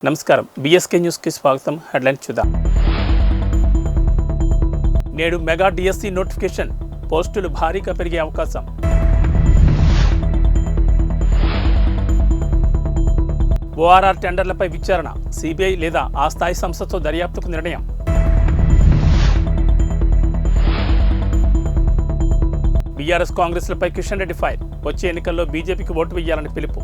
నమస్కారం BSK news కి స్వాగతం. హెడ్లైన్ చూద్దాం. నేడు మెగా డిఎస్సి నోటిఫికేషన్, పోస్టులు భారీగా పెరిగే అవకాశం. ఓఆర్ఆర్ టెండర్లపై విచారణ, సిబిఐ లేదా ఆ స్థాయి సంస్థతో దర్యాప్తుకు నిర్ణయం. బీఆర్ఎస్ కాంగ్రెస్లపై కిషన్ రెడ్డి ఫైర్, వచ్చే ఎన్నికల్లో బీజేపీకి ఓటు వేయాలని పిలుపు.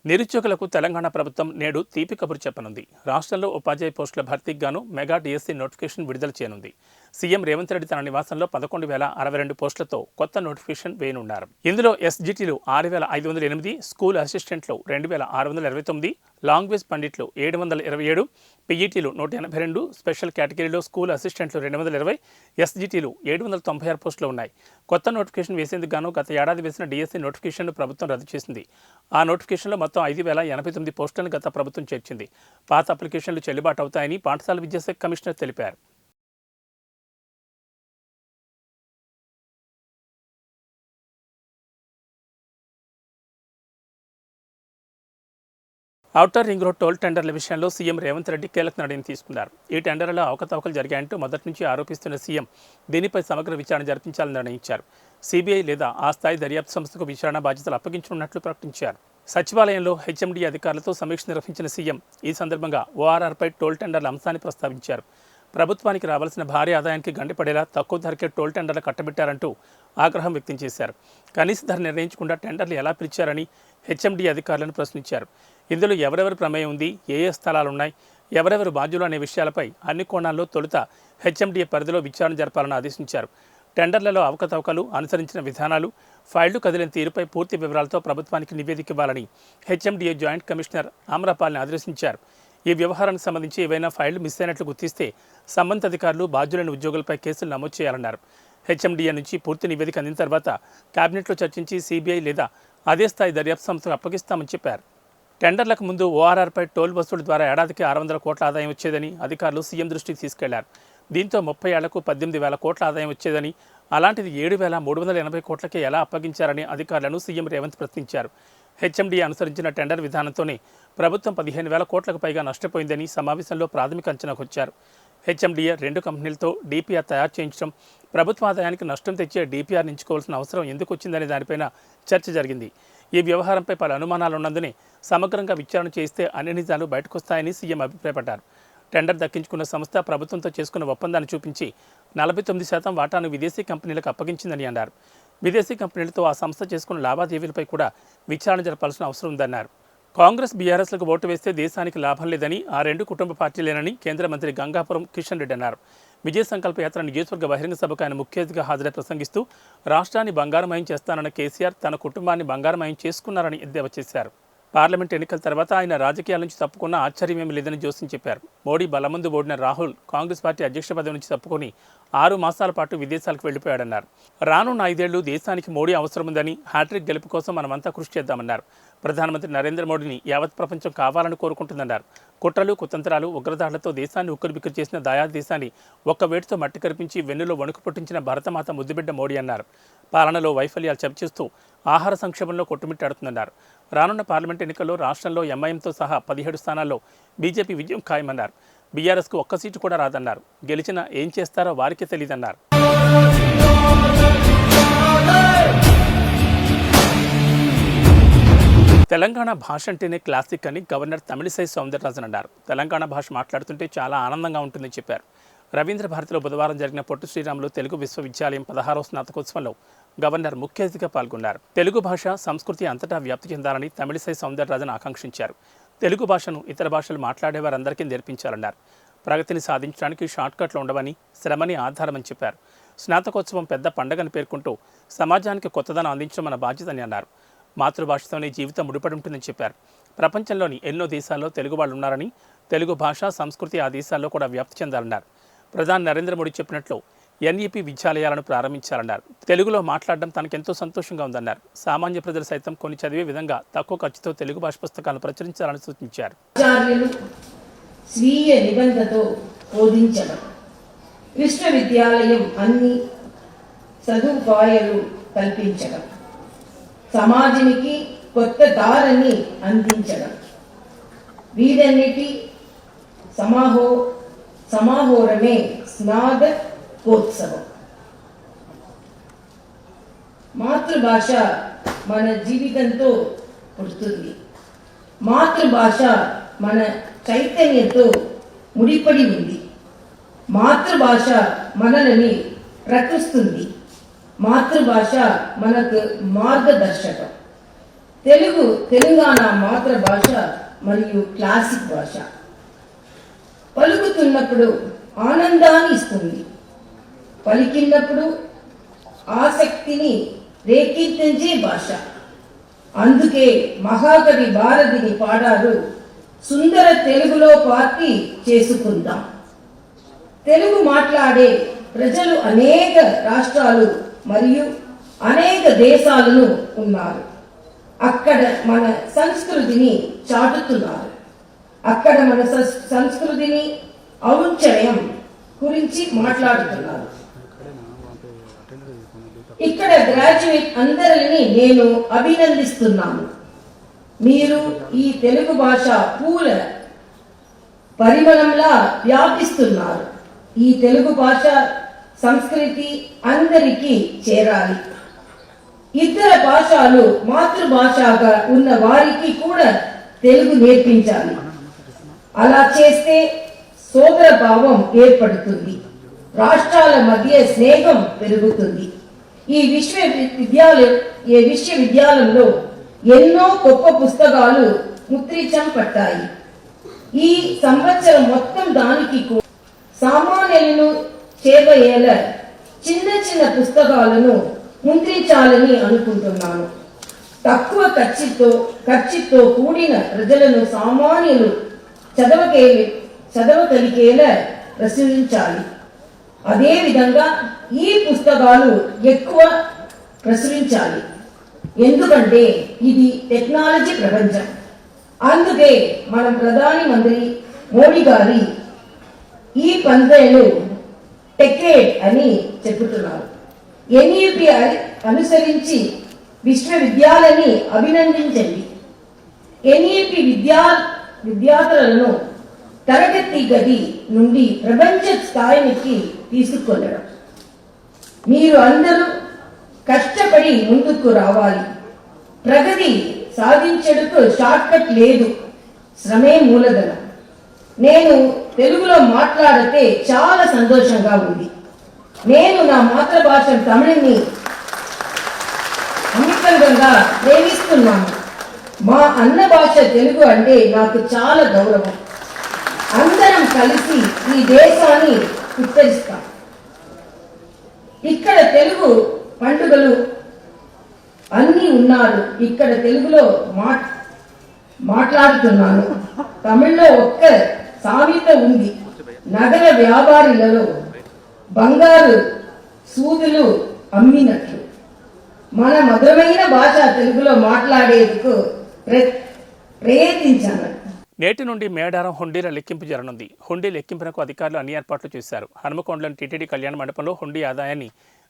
నిరుద్యోగులకు తెలంగాణ ప్రభుత్వం నేడు తీపి కబురు చెప్పనుంది. రాష్ట్రంలో ఉపాధ్యాయ పోస్టుల భర్తీకి గాను మెగా డిఎస్సి నోటిఫికేషన్ విడుదల చేయనుంది. సీఎం రేవంత్ రెడ్డి తన నివాసంలో 11,062 పోస్టులతో కొత్త నోటిఫికేషన్ వేయనున్నారు. ఇందులో ఎస్జిటిలు 6,508, స్కూల్ అసిస్టెంట్లు 2,629, లాంగ్వేజ్ పండిట్లు 727, పీఈటీలు 182, స్పెషల్ కేటగిరీలో స్కూల్ అసిస్టెంట్లు 220, ఎస్జిటిలు 796 పోస్టులు ఉన్నాయి. కొత్త నోటిఫికేషన్ వేసేందుకు గాను గత ఏడాది వేసిన డిఎస్సి నోటిఫికేషన్ను ప్రభుత్వం రద్దు చేసింది. ఆ నోటిఫికేషన్లో మొత్తం 5,089 పోస్టులను గత ప్రభుత్వం చేర్చింది. పాత అప్లికేషన్లు చెల్లుబాటు అవుతాయని పాఠశాల విద్యాశాఖ కమిషనర్ తెలిపారు. ఔటర్ రింగ్ రోడ్ టోల్ టెండర్ల విషయంలో సీఎం రేవంత్ రెడ్డి కీలక నిర్ణయం తీసుకున్నారు. ఈ టెండర్లలో అవకతవకలు జరిగాయంటూ మొదటి నుంచి ఆరోపిస్తున్న సీఎం దీనిపై సమగ్ర విచారణ జరిపించాలని నిర్ణయించారు. సిబిఐ లేదా ఆ స్థాయి దర్యాప్తు సంస్థకు విచారణ బాధ్యతలు అప్పగించనున్నట్లు ప్రకటించారు. సచివాలయంలో హెచ్ఎండి అధికారులతో సమీక్ష నిర్వహించిన సీఎం ఈ సందర్భంగా ఓఆర్ఆర్పై టోల్ టెండర్ల అంశాన్ని ప్రస్తావించారు. ప్రభుత్వానికి రావాల్సిన భారీ ఆదాయానికి గండిపడేలా తక్కువ ధరకే టోల్ టెండర్లు కట్టబెట్టారంటూ ఆగ్రహం వ్యక్తం చేశారు. కనీస ధర నిర్ణయించకుండా టెండర్లు ఎలా పిలిచారని హెచ్ఎండి అధికారులను ప్రశ్నించారు. ఇందులో ఎవరెవరి ప్రమేయం ఉంది, ఏ స్థలాలున్నాయి, ఎవరెవరు బాధ్యులు అనే విషయాలపై అన్ని కోణాల్లో తొలుత హెచ్ఎండిఏ పరిధిలో విచారణ జరపాలని ఆదేశించారు. టెండర్లలో అవకతవకలు, అనుసరించిన విధానాలు, ఫైళ్లు కదిలిన తీరుపై పూర్తి వివరాలతో ప్రభుత్వానికి నివేదిక ఇవ్వాలని హెచ్ఎండిఏ జాయింట్ కమిషనర్ ఆమ్రపాల్ని ఆదేశించారు. ఈ వ్యవహారానికి సంబంధించి ఏవైనా ఫైళ్లు మిస్ అయినట్లు గుర్తిస్తే సంబంధిత అధికారులు బాధ్యులైన ఉద్యోగులపై కేసులు నమోదు చేయాలన్నారు. హెచ్ఎండిఏ నుంచి పూర్తి నివేదిక అందిన తర్వాత కేబినెట్లో చర్చించి సిబిఐ లేదా అదే స్థాయి దర్యాప్తు సంస్థకు అప్పగిస్తామని చెప్పారు. టెండర్లకు ముందు ఓఆర్ఆర్పై టోల్ వసూలు ద్వారా ఏడాదికి 600 కోట్ల ఆదాయం వచ్చేదని అధికారులు సీఎం దృష్టికి తీసుకెళ్లారు. దీంతో 30 ఏళ్లకు 18,000 కోట్ల ఆదాయం వచ్చేదని, అలాంటిది 7,380 కోట్లకే ఎలా అప్పగించారని అధికారులను సీఎం రేవంత్ ప్రశ్నించారు. హెచ్ఎండిఏ అనుసరించిన టెండర్ విధానంతోనే ప్రభుత్వం 15,000 కోట్లకు పైగా నష్టపోయిందని సమావేశంలో ప్రాథమిక అంచనాకు వచ్చారు. హెచ్ఎండిఏ 2 కంపెనీలతో డీపీఆర్ తయారు చేయించడం, ప్రభుత్వ ఆదాయానికి నష్టం తెచ్చే డీపీఆర్ ఎంచుకోవాల్సిన అవసరం ఎందుకు వచ్చిందనే దానిపైన చర్చ జరిగింది. ఈ వ్యవహారంపై పలు అనుమానాలున్నందునే సమగ్రంగా విచారణ చేయిస్తే అన్ని నిజాలు బయటకొస్తాయని సీఎం అభిప్రాయపడ్డారు. టెండర్ దక్కించుకున్న సంస్థ ప్రభుత్వంతో చేసుకున్న ఒప్పందాన్ని చూపించి 49% వాటాను విదేశీ కంపెనీలకు అప్పగించిందని అన్నారు. విదేశీ కంపెనీలతో ఆ సంస్థ చేసుకున్న లావాదేవీలపై కూడా విచారణ జరపాల్సిన అవసరం ఉందన్నారు. కాంగ్రెస్ బీఆర్ఎస్లకు ఓటు వేస్తే దేశానికి లాభం లేదని, ఆ 2 కుటుంబ పార్టీలేనని కేంద్ర మంత్రి గంగాపురం కిషన్ రెడ్డి అన్నారు. విజయ సంకల్ప యాత్ర నియోజకవర్గ బహిరంగ సభకు ఆయన ముఖ్య అతిథిగా హాజరై ప్రసంగిస్తూ రాష్ట్రాన్ని బంగారమయం చేస్తానన్న కేసీఆర్ తన కుటుంబాన్ని బంగారమయం చేసుకున్నారని ఎద్దేవా చేశారు. పార్లమెంట్ ఎన్నికల తర్వాత ఆయన రాజకీయాల నుంచి తప్పుకున్న ఆశ్చర్యమేమీ లేదని జోస్యం చెప్పారు. మోడీ బలముందు ఓడిన రాహుల్ కాంగ్రెస్ పార్టీ అధ్యక్ష పదవి నుంచి తప్పుకొని 6 మాసాల పాటు విదేశాలకు వెళ్లిపోయాడన్నారు. రానున్న 5 ఏళ్లు దేశానికి మోడీ అవసరముందని, హ్యాట్రిక్ గెలుపు కోసం మనమంతా కృషి చేద్దామన్నారు. ప్రధానమంత్రి నరేంద్ర మోడీని యావత్ ప్రపంచం కావాలని కోరుకుంటుందన్నారు. కుట్రలు, కుతంత్రాలు, ఉగ్రదాడులతో దేశాన్ని ఉక్కిరిబిక్కిరి చేసిన దాయాది దేశాన్ని ఒక్క వేటితో మట్టి కరిపించి వెన్నులో వణుకు పుట్టించిన భరతమాత ముద్దుబిడ్డ మోడీ అన్నారు. పాలనలో వైఫల్యాలు చర్చిస్తూ ఆహార సంక్షేమంలో కొట్టుమిట్టాడుతుందన్నారు. రానున్న పార్లమెంట్ ఎన్నికల్లో రాష్ట్రంలో ఎంఐఎంతో సహా 17 స్థానాల్లో బీజేపీ విజయం ఖాయమన్నారు. బీఆర్ఎస్కు ఒక్క సీటు కూడా రాదన్నారు. గెలిచినా ఏం చేస్తారో వారికే తెలియదన్నారు. తెలంగాణ భాష అంటేనే క్లాసిక్ అని గవర్నర్ తమిళిసై సౌందరరాజన్ అన్నారు. తెలంగాణ భాష మాట్లాడుతుంటే చాలా ఆనందంగా ఉంటుందని చెప్పారు. రవీంద్ర భారతిలో బుధవారం జరిగిన పొట్టి శ్రీరాములు తెలుగు విశ్వవిద్యాలయం 16వ స్నాతకోత్సవంలో గవర్నర్ ముఖ్య అతిథిగా పాల్గొన్నారు. తెలుగు భాష, సంస్కృతి అంతటా వ్యాప్తి చెందాలని తమిళిసై సౌందరరాజన్ ఆకాంక్షించారు. తెలుగు భాషను ఇతర భాషలు మాట్లాడేవారందరికీ నేర్పించాలన్నారు. ప్రగతిని సాధించడానికి షార్ట్కట్లు ఉండవని, శ్రమని ఆధారమని చెప్పారు. స్నాతకోత్సవం పెద్ద పండగని పేర్కొంటూ సమాజానికి కొత్తదనం అందించడం మన బాధ్యతని అన్నారు. మాతృభాషతోనే జీవితం ముడిపడి ఉంటుందని చెప్పారు. ప్రపంచంలోని ఎన్నో దేశాల్లో తెలుగు వాళ్ళు ఉన్నారని, తెలుగు భాష, సంస్కృతి ఆ దేశాల్లో కూడా వ్యాప్తి చెందాలన్నారు. ప్రధాని నరేంద్ర మోడీ చెప్పినట్లు ఎన్ఈపీ విద్యాలయాలను ప్రారంభించాలన్నారు. తెలుగులో మాట్లాడడం తనకెంతో సంతోషంగా ఉందన్నారు. సామాన్య ప్రజలు సైతం కొన్ని చదివే విధంగా తక్కువ ఖర్చుతో తెలుగు భాష పుస్తకాలను ప్రచురించాలని సూచించారు. స్వీయ నిబంధనతో బోధించడం, విశ్వవిద్యాలయం అన్ని సదుపాయాలు కల్పించడం, సమాజానికి కొత్త దారిని అందించడం, వీటన్నిటి సమాహోరమే స్నాతకోత్సవం. మాతృభాష మన జీవితంతో పుడుతుంది. మాతృభాష మన చైతన్యంతో ముడిపడి ఉంది. మాతృభాష మనల్ని ప్రకటిస్తుంది. మాతృభాష మనకు మార్గదర్శకం. తెలంగాణ మాతృభాష మరియు క్లాసిక్ భాష. పలుకుతున్నప్పుడు ఆనందాన్ని ఇస్తుంది, పలికినప్పుడు ఆసక్తిని రేకెత్తించే భాష. అందుకే మహాకవి భారతిని పాడారు, సుందర తెలుగులో పార్టీ చేసుకుందాం. తెలుగు మాట్లాడే ప్రజలు అనేక రాష్ట్రాలు మరియు అనేక దేశాలను ఉన్నారు. అక్కడ మన సంస్కృతిని చాటుతున్నారు. అక్కడ మన సంస్కృతిని ఔన్నత్యం గురించి మాట్లాడుతున్నారు. ఇక్కడ గ్రాడ్యుయేట్ అందరిని నేను అభినందిస్తున్నాను. మీరు ఈ తెలుగు భాష పూల పరిమళంలా వ్యాపిస్తున్నారు. ఈ తెలుగు భాష సంస్కృతి అందరికీ చేరాలి. ఇతర భాషలు మాతృభాషగా ఉన్న వారికి కూడా తెలుగు నేర్పించాలి. అలా చేస్తే సోదర భావం ఏర్పడుతుంది, రాష్ట్రాల మధ్య స్నేహం పెరుగుతుంది. ఈ విశ్వవిద్యాలయంలో ఎన్నో గొప్ప పుస్తకాలు ముద్రించబడ్డాయి. ఈ సంవత్సరం మొత్తం దానికి సామాన్యులను చేరవేల చిన్న చిన్న పుస్తకాలను ముద్రించాలని అనుకుంటున్నాను. తక్కువ ఖర్చుతో కూడిన ప్రజలను సామాన్యులు చదవగలిగేలా ప్రచురించాలి. అదేవిధంగా ఈ పుస్తకాలు ఎక్కువ ప్రచురించాలి. ఎందుకంటే ఇది టెక్నాలజీ ప్రపంచం. అందుకే మనం ప్రధాని మంత్రి మోడీ గారి ఈ పందేలు టెకేడ్ అని చెబుతున్నారు. NUP అనుసరించి విశ్వవిద్యాలయాన్ని అభినందించండి. NUP విద్యార్థులను తరగతి గది నుండి ప్రపంచ స్థాయికి తీసుకెళ్లడం. మీరు అందరూ కష్టపడి ముందుకు రావాలి. ప్రగతి సాధించడానికి షార్ట్ కట్ లేదు, శ్రమే మూలధనం. నేను తెలుగులో మాట్లాడితే చాలా సంతోషంగా ఉంది. నేను నా మాతృభాష తమిళని అమితంగా ప్రేమిస్తున్నాను. మా అన్న భాష తెలుగు అంటే నాకు చాలా గౌరవం. అందరం కలిసి ఈ దేశాన్ని ఉత్తరిస్తాం. ఇక్కడ తెలుగు పండుగలు అన్నీ ఉన్నారు. ఇక్కడ తెలుగులో మాట్లాడుతున్నాను. తమిళ్లో ఒక్క సామెత ఉంది, నగర వ్యాపారులలో బంగారు సూదులు అమ్మినట్లు. మన మధురమైన భాష తెలుగులో మాట్లాడేందుకు ప్రయత్నించాను. నేటి నుండి మేడారం హుండీల లెక్కింపు జరగనుంది. హుండీ లెక్కింపునకు అధికారులు అన్ని ఏర్పాట్లు చేశారు. హనుమకొండలోని టీటీడీ కళ్యాణ మండపంలో హుండీ ఆదాయాన్ని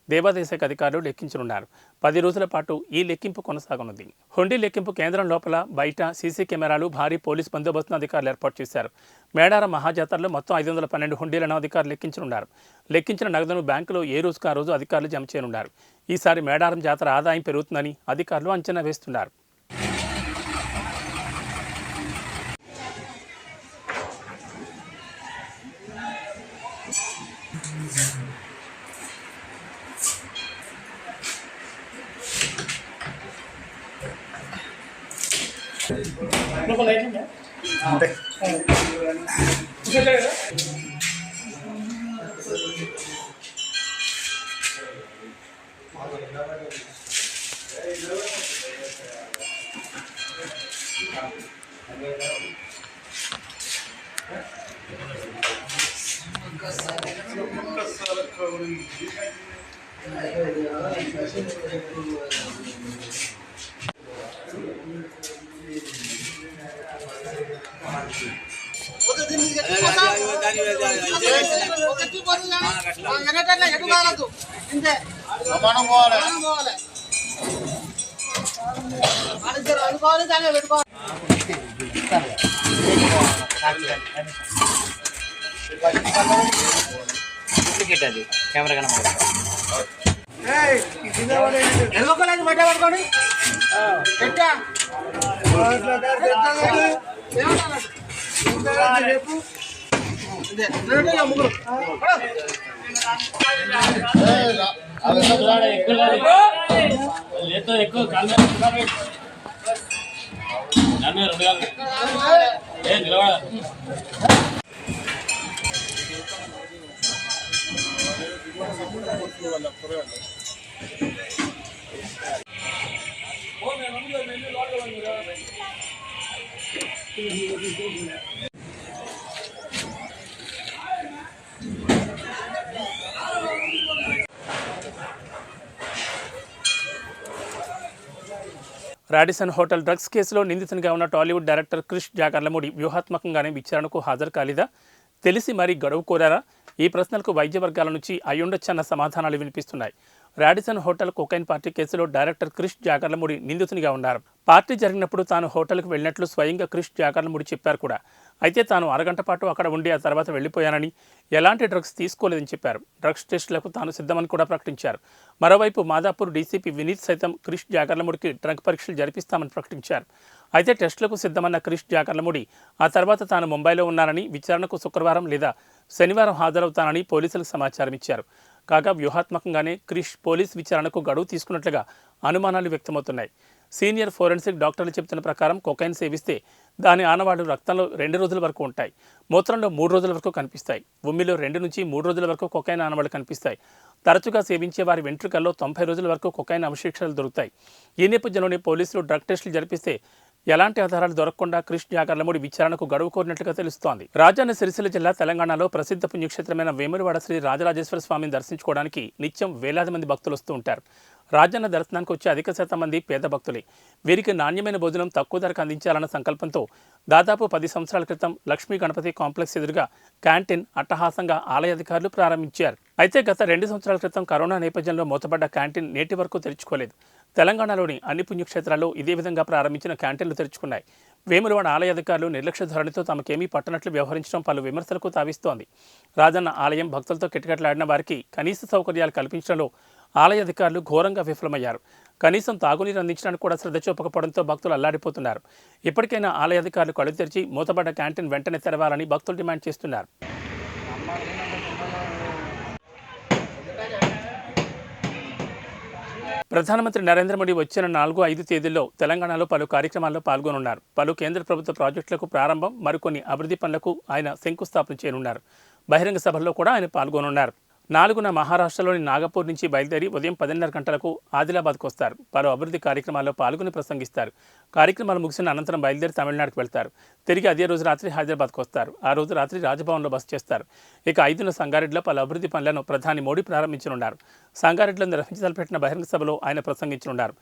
దేవాదాయ శాఖ అధికారులు లెక్కించనున్నారు. 10 రోజుల పాటు ఈ లెక్కింపు కొనసాగనుంది. హుండీ లెక్కింపు కేంద్రం లోపల బయట సీసీ కెమెరాలు, భారీ పోలీస్ బందోబస్తును అధికారులు ఏర్పాటు చేశారు. మేడారం మహాజాతరలో మొత్తం 512 హుండీలను అధికారులు లెక్కించనున్నారు. లెక్కించిన నగదును బ్యాంకులో ఏ రోజుకు ఆ రోజు అధికారులు జమ చేయనున్నారు. ఈసారి మేడారం జాతర ఆదాయం పెరుగుతుందని అధికారులు అంచనా వేస్తున్నారు. అంటే అనుకోవాలి డూప్లికేట్ అది కెమెరా కనబడదు. ఎక్కువ రాడిసన్ హోటల్ డ్రగ్స్ కేసులో నిందితునిగా ఉన్న టాలీవుడ్ డైరెక్టర్ క్రిష్ జాగర్లమూడి వ్యూహాత్మకంగానే విచారణకు హాజరు కాలేదా, తెలిసి మరీ గడువు కోరారా? ఈ ప్రశ్నలకు వైద్య వర్గాల నుంచి అయ్యుండొచ్చన్న సమాధానాలు వినిపిస్తున్నాయి. రాడిసన్ హోటల్ కొకైన్ పార్టీ కేసులో డైరెక్టర్ క్రిష్ జాగర్లమూడి నిందితునిగా ఉన్నారు. పార్టీ జరిగినప్పుడు తాను హోటల్కు వెళ్ళినట్లు స్వయంగా క్రిష్ జాగర్లమూడి చెప్పారు కూడా. అయితే తాను అరగంట పాటు అక్కడ ఉండి ఆ తర్వాత వెళ్లిపోయానని, ఎలాంటి డ్రగ్స్ తీసుకోలేదని చెప్పారు. డ్రగ్స్ టెస్టులకు తాను సిద్ధమని కూడా ప్రకటించారు. మరోవైపు మాదాపూర్ డీసీపీ వినీత్ సైతం క్రిష్ జాగర్లమూడికి డ్రగ్ పరీక్షలు జరిపిస్తామని ప్రకటించారు. అయితే టెస్టులకు సిద్ధమన్న క్రిష్ జాగర్లమూడి ఆ తర్వాత తాను ముంబైలో ఉన్నానని, విచారణకు శుక్రవారం లేదా శనివారం హాజరవుతానని పోలీసులకు సమాచారం ఇచ్చారు. కాగా వ్యూహాత్మకంగానే క్రిష్ పోలీస్ విచారణకు గడువు తీసుకున్నట్లుగా అనుమానాలు వ్యక్తమవుతున్నాయి. సీనియర్ ఫోరెన్సిక్ డాక్టర్లు చెబుతున్న ప్రకారం కొకైన్ సేవిస్తే దాని ఆనవాళ్లు రక్తంలో 2 రోజుల వరకు ఉంటాయి, మూత్రంలో 3 రోజుల వరకు కనిపిస్తాయి, ఉమ్మిలో 2 నుంచి 3 రోజుల వరకు కొకైన్ ఆనవాళ్లు కనిపిస్తాయి. తరచుగా సేవించే వారి వెంట్రుకల్లో 90 రోజుల వరకు కొకైన్ అవశేషాలు దొరుకుతాయి. ఈ నేపథ్యంలోనే పోలీసులు డ్రగ్ టెస్టులు జరిపిస్తే ఎలాంటి ఆధారాలు దొరకకుండా క్రిష్ జాగర్లమూడి విచారణకు గడువు కోరినట్లుగా తెలుస్తోంది. రాజన్న సిరిసిల్ల జిల్లా తెలంగాణలో ప్రసిద్ధ పుణ్యక్షేత్రమైన వేములవాడ శ్రీ రాజరాజేశ్వర స్వామిని దర్శించుకోవడానికి నిత్యం వేలాది మంది భక్తులు వస్తూ ఉంటారు. రాజన్న దర్శనానికి వచ్చే అధిక శాతం మంది పేద భక్తులే. వీరికి నాణ్యమైన భోజనం తక్కువ ధరకు అందించాలన్న సంకల్పంతో దాదాపు 10 సంవత్సరాల క్రితం లక్ష్మీ గణపతి కాంప్లెక్స్ ఎదురుగా క్యాంటీన్ అట్టహాసంగా ఆలయ అధికారులు ప్రారంభించారు. అయితే గత 2 సంవత్సరాల క్రితం కరోనా నేపథ్యంలో మూతపడ్డ క్యాంటీన్ నేటి వరకు తెరుచుకోలేదు. తెలంగాణలోని అన్ని పుణ్యక్షేత్రాల్లో ఇదే విధంగా ప్రారంభించిన క్యాంటీన్లు తెరుచుకున్నాయి. వేములవాడ ఆలయ అధికారులు నిర్లక్ష్య ధోరణితో తమకేమీ పట్టనట్లు వ్యవహరించడం పలు విమర్శలకు తావిస్తోంది. రాజన్న ఆలయం భక్తులతో కిటకిటలాడిన వారికి కనీస సౌకర్యాలు కల్పించడంలో ఆలయ అధికారులు ఘోరంగా విఫలమయ్యారు. కనీసం తాగునీరు అందించడానికి కూడా శ్రద్ధ చూపకపోవడంతో భక్తులు అల్లాడిపోతున్నారు. ఇప్పటికైనా ఆలయ అధికారులు కళ్ళు తెరిచి మూతపడ్డ క్యాంటీన్ వెంటనే తెరవాలని భక్తులు డిమాండ్ చేస్తున్నారు. ప్రధానమంత్రి నరేంద్ర మోడీ వచ్చిన 4-5 తేదీల్లో తెలంగాణలో పలు కార్యక్రమాల్లో పాల్గొనున్నారు. పలు కేంద్ర ప్రభుత్వ ప్రాజెక్టులకు ప్రారంభం, మరికొన్ని అభివృద్ధి పనులకు ఆయన శంకుస్థాపన చేయనున్నారు. బహిరంగ సభల్లో కూడా ఆయన పాల్గొనున్నారు. 4న మహారాష్ట్రలోని నాగపూర్ నుంచి బయలుదేరి ఉదయం 10:30 గంటలకు ఆదిలాబాద్కు వస్తారు. పలు అభివృద్ధి కార్యక్రమాల్లో పాల్గొని ప్రసంగిస్తారు. కార్యక్రమాలు ముగిసిన అనంతరం బయలుదేరి తమిళనాడుకు వెళ్తారు. తిరిగి అదే రోజు రాత్రి హైదరాబాద్కు వస్తారు. ఆ రోజు రాత్రి రాజ్భవన్లో బస చేస్తారు. ఇక 5న సంగారెడ్డిలో పలు అభివృద్ధి పనులను ప్రధాని మోడీ ప్రారంభించనున్నారు. సంగారెడ్డిలో నిర్వహించతలపెట్టిన బహిరంగ సభలో ఆయన ప్రసంగించనున్నారు.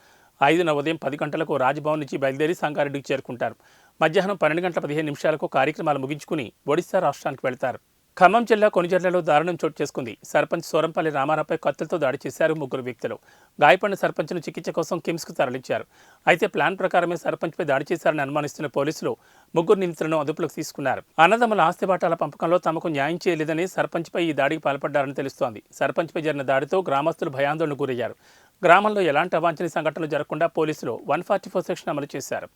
5న ఉదయం 10 గంటలకు రాజ్భవన్ నుంచి బయలుదేరి సంగారెడ్డికి చేరుకుంటారు. మధ్యాహ్నం 12:15 కార్యక్రమాలు ముగించుకుని ఒడిశా రాష్ట్రానికి వెళ్తారు. ఖమ్మం జిల్లా కొనిజర్లలో దారుణం చోటు చేసుకుంది. సర్పంచ్ సోరంపల్లి రామారావుపై కత్తులతో దాడి చేశారు 3 వ్యక్తులు. గాయపడిన సర్పంచ్ను చికిత్స కోసం కిమ్స్కు తరలించారు. అయితే ప్లాన్ ప్రకారమే సర్పంచ్పై దాడి చేశారని అనుమానిస్తున్న పోలీసులు 3 నిందితులను అదుపులోకి తీసుకున్నారు. అన్నదమ్ముల ఆస్తిబాటాల పంపకంలో తమకు న్యాయం చేయలేదని సర్పంచ్పై ఈ దాడికి పాల్పడ్డారని తెలుస్తోంది. సర్పంచ్పై జరిగిన దాడితో గ్రామస్తులు భయాందోళనకు గురయ్యారు. గ్రామంలో ఎలాంటి అవాంఛనీయ సంఘటనలు జరగకుండా పోలీసులు 144 సెక్షన్ అమలు చేశారు.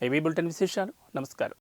ఏవీ బులెటిన్ విశేషాలు. నమస్కారం.